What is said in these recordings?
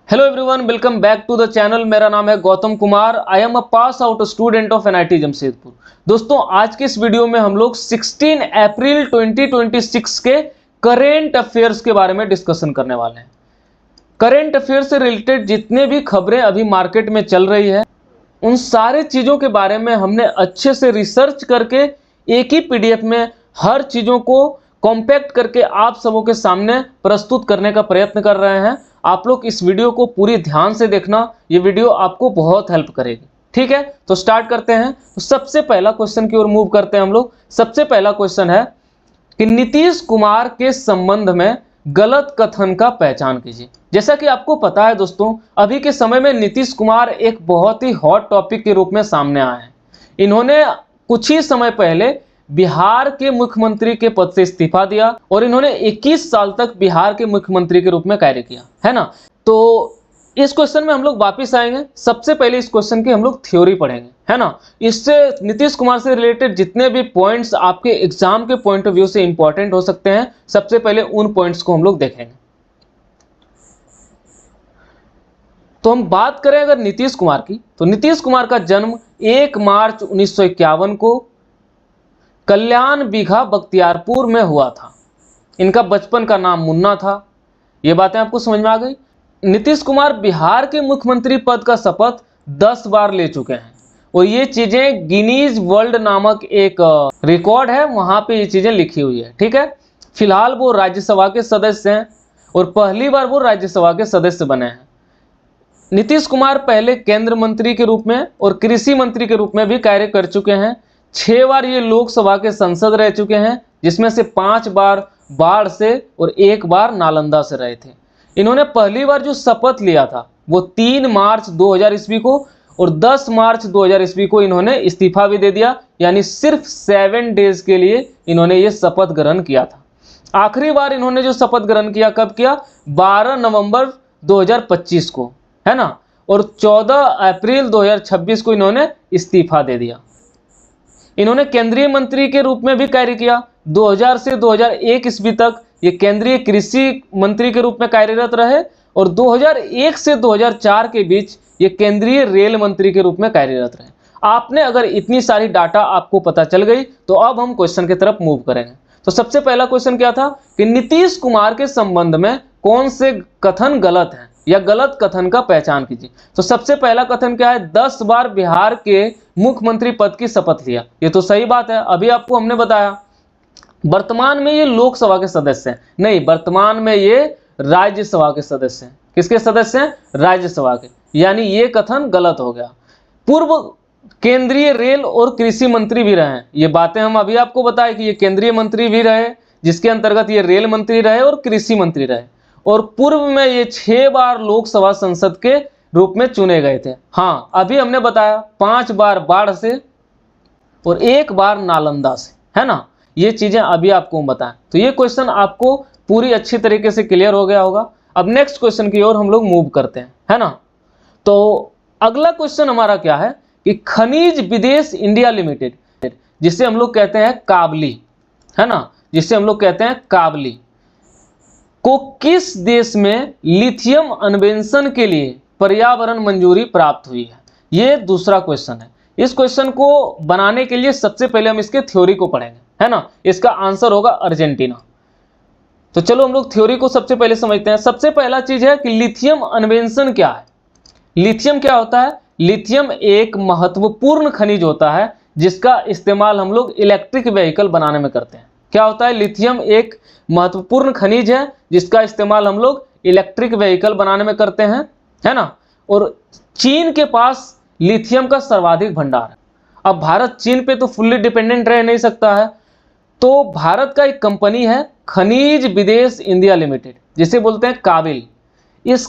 Hello everyone, welcome back to the channel. मेरा नाम है Gautam Kumar. I am a pass out student of NIT Jamshedpur. दोस्तों, आज के इस वीडियो में हम लोग 16 अप्रैल 2026 के करेंट अफेयर्स के बारे में डिस्कशन करने वाले हैं। करेंट अफेयर से रिलेटेड जितने भी खबरें अभी मार्केट में चल रही है, उन सारे चीज़ों के बारे में हमने अच्छे से रिसर्च करके एक ही पीडीएफ में हर चीज़ों को कॉम्पैक्ट करके आप सबों के सामने प्रस्तुत करने का प्रयत्न कर रहे हैं। आप लोग इस वीडियो को पूरी ध्यान से देखना, ये वीडियो आपको बहुत हेल्प करेगी। ठीक है, तो स्टार्ट करते हैं। तो सबसे पहला क्वेश्चन की ओर मूव करते हैं हम लोग। सबसे पहला क्वेश्चन है कि नीतीश कुमार के संबंध में गलत कथन का पहचान कीजिए। जैसा कि आपको पता है दोस्तों, अभी के समय में नीतीश कुमार एक बहुत ही हॉट टॉपिक के रूप में सामने आए हैं। इन्होंने कुछ ही समय पहले बिहार के मुख्यमंत्री के पद से इस्तीफा दिया और इन्होंने 21 साल तक बिहार के मुख्यमंत्री के रूप में कार्य किया है ना। तो इस क्वेश्चन में हम लोग वापस आएंगे। सबसे पहले इस क्वेश्चन की हम लोग थ्योरी पढ़ेंगे, है ना। इससे नीतीश कुमार से रिलेटेड जितने भी पॉइंट्स आपके एग्जाम के पॉइंट ऑफ व्यू से इंपॉर्टेंट हो सकते हैं, सबसे पहले उन पॉइंट्स को हम लोग देखेंगे। तो हम बात करें अगर नीतीश कुमार की, तो नीतीश कुमार का जन्म 1 मार्च 1951 को कल्याण बिघा बख्तियारपुर में हुआ था। इनका बचपन का नाम मुन्ना था। ये बातें आपको समझ में आ गई। नीतीश कुमार बिहार के मुख्यमंत्री पद का शपथ 10 बार ले चुके हैं और ये चीजें गिनीज वर्ल्ड नामक एक रिकॉर्ड है, वहां पे ये चीजें लिखी हुई है। ठीक है, फिलहाल वो राज्यसभा के सदस्य हैं और पहली बार वो राज्यसभा के सदस्य बने हैं। नीतीश कुमार पहले केंद्र मंत्री के रूप में और कृषि मंत्री के रूप में भी कार्य कर चुके हैं। 6 बार ये लोकसभा के सांसद रह चुके हैं, जिसमें से 5 बार बाढ़ से और 1 बार नालंदा से रहे थे। इन्होंने पहली बार जो शपथ लिया था वो 3 मार्च 2000 ईस्वी को और 10 मार्च 2000 ईस्वी को इन्होंने इस्तीफा भी दे दिया, यानी सिर्फ 7 डेज के लिए इन्होंने ये शपथ ग्रहण किया था। आखिरी बार इन्होंने जो शपथ ग्रहण किया कब किया? 12 नवंबर 2025 को, है ना। और 14 अप्रैल 2026 को इन्होंने इस्तीफा दे दिया। इन्होंने केंद्रीय मंत्री के रूप में भी कार्य किया। 2000 से 2001 ईस्वी तक ये केंद्रीय कृषि मंत्री के रूप में कार्यरत रहे और 2001 से 2004 के बीच ये केंद्रीय रेल मंत्री के रूप में कार्यरत रहे। आपने अगर इतनी सारी डाटा आपको पता चल गई तो अब हम क्वेश्चन की तरफ मूव करेंगे। तो सबसे पहला क्वेश्चन क्या था कि नीतीश कुमार के संबंध में कौन से कथन गलत हैं या गलत कथन का पहचान कीजिए। तो सबसे पहला कथन क्या है? 10 बार बिहार के मुख्यमंत्री पद की शपथ लिया। ये तो सही बात है, अभी आपको हमने बताया। वर्तमान में ये लोकसभा के सदस्य हैं, नहीं, वर्तमान में ये राज्यसभा के सदस्य हैं। किसके सदस्य हैं? राज्यसभा के, यानी ये कथन गलत हो गया। पूर्व केंद्रीय रेल और कृषि मंत्री भी रहे हैं। ये बातें हम अभी आपको बताए कि ये केंद्रीय मंत्री भी रहे, जिसके अंतर्गत ये रेल मंत्री रहे और कृषि मंत्री रहे। और पूर्व में ये 6 बार लोकसभा संसद के रूप में चुने गए थे। हाँ, अभी हमने बताया 5 बार बाढ़ से और 1 बार नालंदा से, है ना। ये चीजें अभी आपको बताएं। तो ये क्वेश्चन आपको पूरी अच्छी तरीके से क्लियर हो गया होगा। अब नेक्स्ट क्वेश्चन की ओर हम लोग मूव करते हैं, है ना। तो अगला क्वेश्चन हमारा क्या है कि खनिज विदेश इंडिया लिमिटेड, जिसे हम लोग कहते हैं काबली, है ना, जिसे हम लोग कहते हैं काबली, को किस देश में लिथियम अन्वेषण के लिए पर्यावरण मंजूरी प्राप्त हुई है? ये दूसरा क्वेश्चन है। इस क्वेश्चन को बनाने के लिए सबसे पहले हम इसके थ्योरी को पढ़ेंगे, है ना। इसका आंसर होगा अर्जेंटीना। तो चलो हम लोग थ्योरी को सबसे पहले समझते हैं। सबसे पहला चीज है कि लिथियम अन्वेषण क्या है। लिथियम क्या होता है? लिथियम एक महत्वपूर्ण खनिज होता है जिसका इस्तेमाल हम लोग इलेक्ट्रिक व्हीकल बनाने में करते हैं। क्या होता है? लिथियम एक महत्वपूर्ण खनिज है जिसका इस्तेमाल हम लोग इलेक्ट्रिक व्हीकल बनाने में करते हैं, है ना। और चीन के पास लिथियम का सर्वाधिक भंडार है। अब भारत चीन पे तो फुल्ली डिपेंडेंट रह नहीं सकता है, तो भारत का एक कंपनी है खनिज विदेश इंडिया लिमिटेड, जिसे बोलते हैं काबिल। इस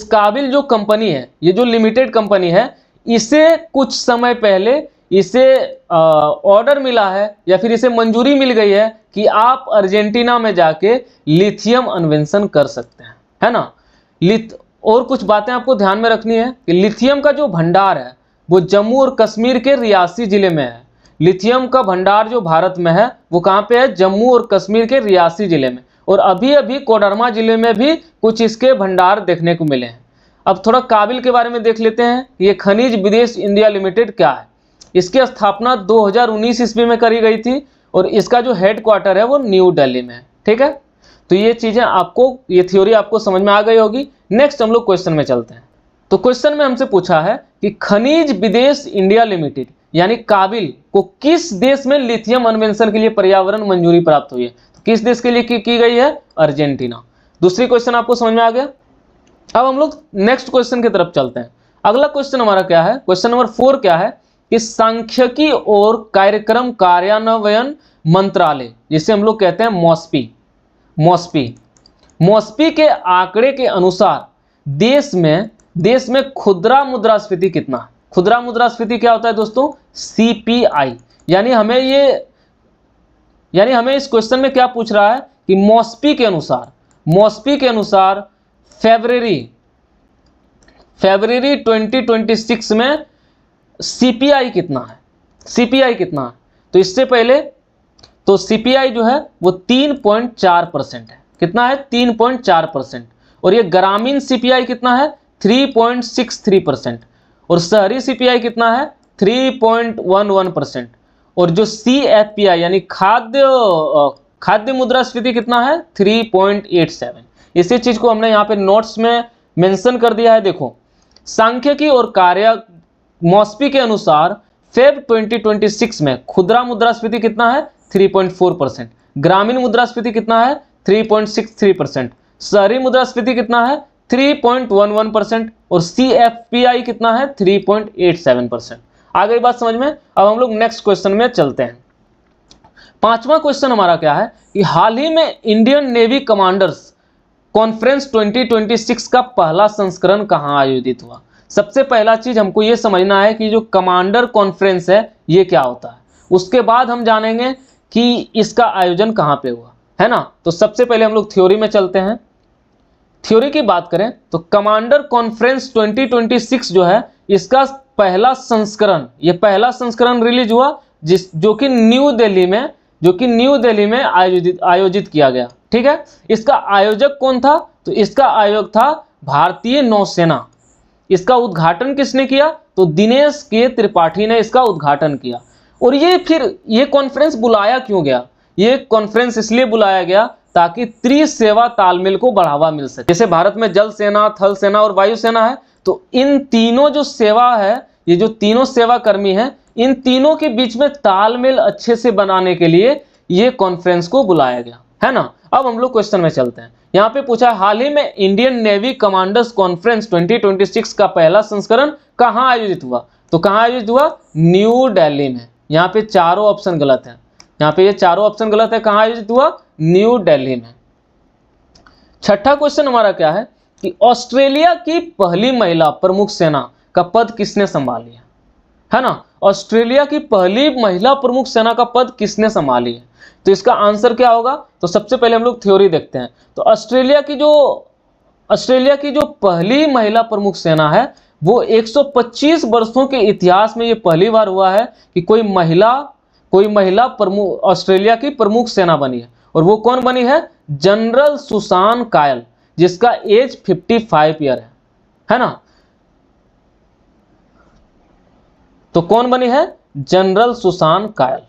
काबिल जो कंपनी है, ये जो लिमिटेड कंपनी है, इसे कुछ समय पहले इसे ऑर्डर मिला है या फिर इसे मंजूरी मिल गई है कि आप अर्जेंटीना में जाके लिथियम अन्वेषण कर सकते हैं, है ना। और कुछ बातें आपको ध्यान में रखनी है कि लिथियम का जो भंडार है वो जम्मू और कश्मीर के रियासी जिले में है। लिथियम का भंडार जो भारत में है वो कहाँ पे है? जम्मू और कश्मीर के रियासी जिले में। और अभी अभी कोडरमा जिले में भी कुछ इसके भंडार देखने को मिले हैं। अब थोड़ा काबिल के बारे में देख लेते हैं। ये खनिज विदेश इंडिया लिमिटेड क्या है। इसकी स्थापना 2019 ईस्वी में करी गई थी और इसका जो हेडक्वार्टर है वो न्यू दिल्ली में है। ठीक है, तो ये चीजें आपको, ये थ्योरी आपको समझ में आ गई होगी। नेक्स्ट हम लोग क्वेश्चन में चलते हैं। तो क्वेश्चन में हमसे पूछा है कि खनिज विदेश इंडिया लिमिटेड यानी काबिल को किस देश में लिथियम अन्वेषण के लिए पर्यावरण मंजूरी प्राप्त हुई है। तो किस देश के लिए की गई है, अर्जेंटीना। दूसरी क्वेश्चन आपको समझ में आ गया। अब हम लोग नेक्स्ट क्वेश्चन की तरफ चलते हैं। अगला क्वेश्चन हमारा क्या है, क्वेश्चन नंबर 4 क्या है कि सांख्यिकी और कार्यक्रम कार्यान्वयन मंत्रालय, जिसे हम लोग कहते हैं मॉस्पी के आंकड़े के अनुसार देश में खुदरा मुद्रास्फीति कितना है। खुदरा मुद्रास्फीति क्या होता है दोस्तों, सीपीआई। यानी हमें इस क्वेश्चन में क्या पूछ रहा है कि मॉस्पी के अनुसार फरवरी 2026 में सीपीआई कितना है। तो इससे पहले तो सीपीआई जो है वो 3.4% है। कितना है, 3.4%। और ये ग्रामीण सीपीआई कितना है, 3.63%। और शहरी सीपीआई कितना है, 3.11%। और जो सीएफपीआई यानी खाद्य मुद्रास्फीति कितना है, 3.87। इसी चीज को हमने यहाँ पे नोट्स में मेंशन कर दिया है। देखो, सांख्यिकी और कार्य मॉस्पी के अनुसार फेब 2026 में खुदरा मुद्रास्फीति कितना है, 3.4%। ग्रामीण मुद्रास्फीति कितना है, 3.63%। शहरी मुद्रास्फीति कितना है, 3.11%। और सीएफपीआई कितना है, 3.87%। आ गई बात समझ में। अब हम लोग नेक्स्ट क्वेश्चन में चलते हैं। 5वां क्वेश्चन हमारा क्या है कि हाल ही में इंडियन नेवी कमांडर्स कॉन्फ्रेंस 2026 का पहला संस्करण कहां आयोजित हुआ। सबसे पहला चीज हमको ये समझना है कि जो कमांडर कॉन्फ्रेंस है ये क्या होता है, उसके बाद हम जानेंगे कि इसका आयोजन कहां पे हुआ, है ना। तो सबसे पहले हम लोग थ्योरी में चलते हैं। थ्योरी की बात करें तो कमांडर कॉन्फ्रेंस 2026 जो है इसका पहला संस्करण रिलीज हुआ जो कि न्यू दिल्ली में आयोजित किया गया। ठीक है, इसका आयोजक कौन था, तो इसका आयोजक था भारतीय नौसेना। इसका उद्घाटन किसने किया, तो दिनेश के त्रिपाठी ने इसका उद्घाटन किया। और ये कॉन्फ्रेंस बुलाया क्यों गया, ये कॉन्फ्रेंस इसलिए बुलाया गया ताकि त्रिसेवा तालमेल को बढ़ावा मिल सके। जैसे भारत में जल सेना, थल सेना और वायु सेना है, तो इन तीनों जो सेवा है, ये जो तीनों सेवा कर्मी हैं, इन तीनों के बीच में तालमेल अच्छे से बनाने के लिए ये कॉन्फ्रेंस को बुलाया गया, है ना। अब हम लोग क्वेश्चन में चलते हैं। यहाँ पे पूछा हाल ही में इंडियन नेवी कमांडर्स कॉन्फ्रेंस 2026 का पहला संस्करण कहाँ आयोजित हुआ। तो कहाँ आयोजित हुआ, न्यू दिल्ली में। यहाँ पे चारों ऑप्शन गलत है, कहाँ आयोजित हुआ, न्यू दिल्ली में। 6ठा क्वेश्चन हमारा क्या है कि ऑस्ट्रेलिया की पहली महिला प्रमुख सेना का पद किसने संभाली है ना। ऑस्ट्रेलिया की पहली महिला प्रमुख सेना का पद किसने संभाली है, तो इसका आंसर क्या होगा। तो सबसे पहले हम लोग थ्योरी देखते हैं। तो ऑस्ट्रेलिया की जो पहली महिला प्रमुख सेना है वो 125 वर्षों के इतिहास में ये पहली बार हुआ है कि कोई महिला प्रमुख ऑस्ट्रेलिया की प्रमुख सेना बनी है। और वो कौन बनी है, जनरल सुसान कायल, जिसका एज 55 ईयर है ना। तो कौन बनी है, जनरल सुसान कायल।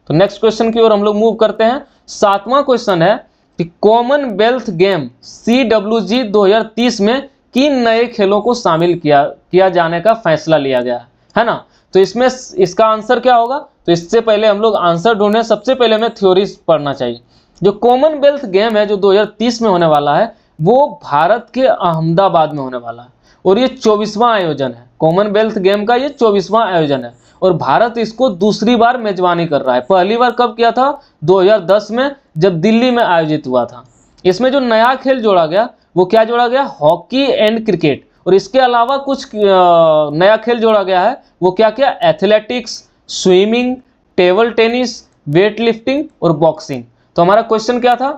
तो नेक्स्ट क्वेश्चन की ओर हम लोग मूव करते हैं। 7वां क्वेश्चन है कि कॉमनवेल्थ गेम CWG 2030 में किन नए खेलों को शामिल किया जाने का फैसला लिया गया है ना। तो इसमें इसका आंसर क्या होगा, तो इससे पहले हम लोग आंसर ढूंढें, सबसे पहले हमें थ्योरी पढ़ना चाहिए। जो कॉमनवेल्थ गेम है जो 2030 में होने वाला है वो भारत के अहमदाबाद में होने वाला है और ये 24वां आयोजन है। कॉमनवेल्थ गेम का ये 24वां आयोजन है और भारत इसको दूसरी बार मेजबानी कर रहा है। पहली बार कब किया था, 2010 में, जब दिल्ली में आयोजित हुआ था। इसमें जो नया खेल जोड़ा गया वो क्या जोड़ा गया, हॉकी एंड क्रिकेट। और इसके अलावा कुछ नया खेल जोड़ा गया है, वो क्या क्या, athletics, swimming, table tennis, weight lifting और बॉक्सिंग। तो हमारा क्वेश्चन क्या था,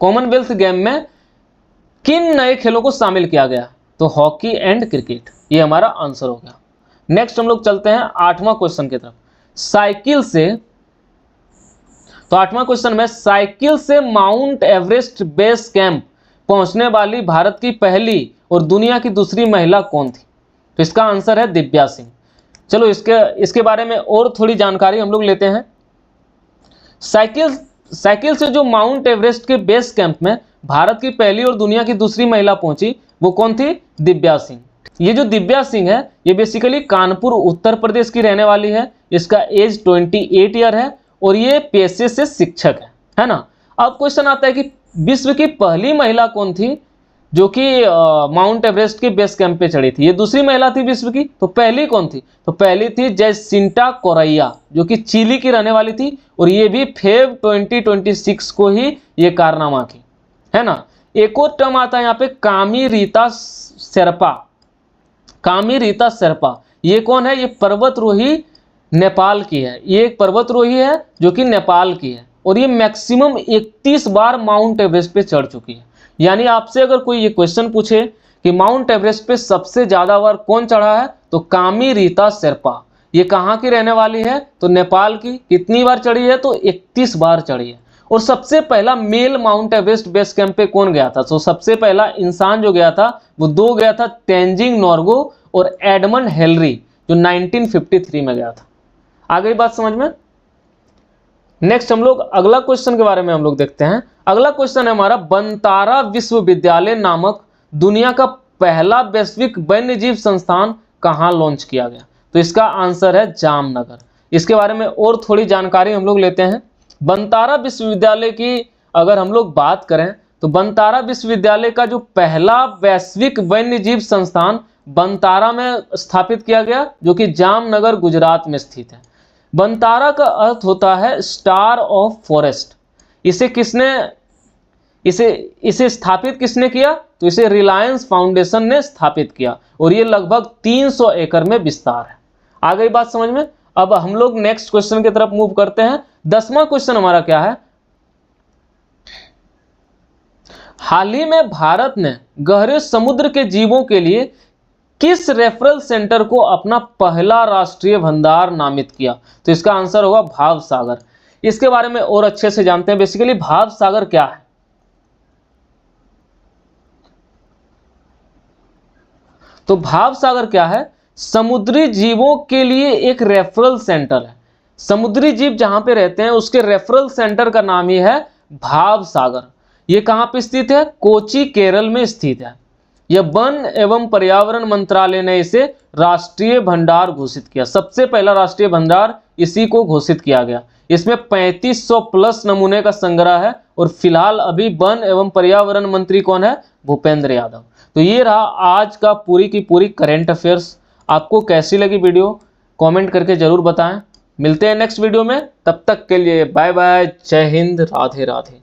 कॉमनवेल्थ गेम में किन नए खेलों को शामिल किया गया, तो हॉकी एंड क्रिकेट, ये हमारा आंसर हो गया। नेक्स्ट हम लोग चलते हैं 8वां क्वेश्चन की तरफ। तो 8वां क्वेश्चन में साइकिल से माउंट एवरेस्ट बेस कैंप पहुंचने वाली भारत की पहली और दुनिया की दूसरी महिला कौन थी? तो इसका आंसर है दिव्या सिंह। चलो इसके बारे में और थोड़ी जानकारी हम लोग लेते हैं। साइकिल से जो माउंट एवरेस्ट के बेस कैंप में भारत की पहली और दुनिया की दूसरी महिला पहुंची, वो कौन थी? दिव्या सिंह। ये जो दिव्या सिंह है, ये बेसिकली कानपुर उत्तर प्रदेश की रहने वाली है। इसका एज 28 ईयर है और ये पेशे से शिक्षक है ना। अब क्वेश्चन आता है कि विश्व की पहली महिला कौन थी जो कि माउंट एवरेस्ट के बेस कैंप पे चढ़ी थी? ये दूसरी महिला थी विश्व की, तो पहली कौन थी? तो पहली थी जैसिंटा कोरैया, जो कि चिली की रहने वाली थी और ये भी फेब 2026 को ही ये कारनामा की, है ना। एक और टर्म आता है यहाँ पे कामी रीता शेरपा। कामी रीता शेरपा ये कौन है? ये पर्वतरोही नेपाल की है। ये एक पर्वतरोही है जो कि नेपाल की है और ये मैक्सिमम 31 बार माउंट एवरेस्ट पे चढ़ चुकी है। यानी आपसे अगर कोई ये क्वेश्चन पूछे कि माउंट एवरेस्ट पे सबसे ज्यादा बार कौन चढ़ा है, तो कामी रीता शेरपा। ये कहाँ की रहने वाली है? तो नेपाल की। कितनी बार चढ़ी है? तो 31 बार चढ़ी है। और सबसे पहला male Mount Everest base camp पे कौन गया था? तो सबसे पहला इंसान जो गया था वो दो गया था, तेंजिंग नोर्गे और एडमंड हेनरी, जो 1953 में गया था। आ गई बात समझ में? नेक्स्ट हम लोग अगला क्वेश्चन के बारे में हम लोग देखते हैं। अगला क्वेश्चन है हमारा, बंतारा विश्वविद्यालय नामक दुनिया का पहला वैश्विक वन्यजीव संस्थान कहाँ लॉन्च किया गया? तो इसका आंसर है जामनगर। इसके बारे में और थोड़ी जानकारी हम लोग लेते हैं। बंतारा विश्वविद्यालय की अगर हम लोग बात करें तो बंतारा विश्वविद्यालय का जो पहला वैश्विक वन्यजीव संस्थान बंतारा में स्थापित किया गया, जो कि जामनगर गुजरात में स्थित है। बंतारा का अर्थ होता है स्टार ऑफ फॉरेस्ट। इसे स्थापित किसने किया? तो इसे रिलायंस फाउंडेशन ने स्थापित किया और ये लगभग 300 एकड़ में विस्तार है। आ गई बात समझ में? अब हम लोग नेक्स्ट क्वेश्चन की तरफ मूव करते हैं। 10वां क्वेश्चन हमारा क्या है? हाल ही में भारत ने गहरे समुद्र के जीवों के लिए किस रेफरल सेंटर को अपना पहला राष्ट्रीय भंडार नामित किया? तो इसका आंसर होगा भाव सागर। इसके बारे में और अच्छे से जानते हैं। बेसिकली भाव सागर क्या है? तो भाव सागर क्या है? समुद्री जीवों के लिए एक रेफरल सेंटर है। समुद्री जीव जहां पे रहते हैं उसके रेफरल सेंटर का नाम ही है भाव सागर। ये कहां पे स्थित है? कोची, केरल में स्थित है। यह वन एवं पर्यावरण मंत्रालय ने इसे राष्ट्रीय भंडार घोषित किया। सबसे पहला राष्ट्रीय भंडार इसी को घोषित किया गया। इसमें 3500 प्लस नमूने का संग्रह है और फिलहाल अभी वन एवं पर्यावरण मंत्री कौन है? भूपेंद्र यादव। तो ये रहा आज का पूरी की पूरी करंट अफेयर्स। आपको कैसी लगी वीडियो कमेंट करके जरूर बताएं। मिलते हैं नेक्स्ट वीडियो में, तब तक के लिए बाय बाय, जय हिंद, राधे राधे।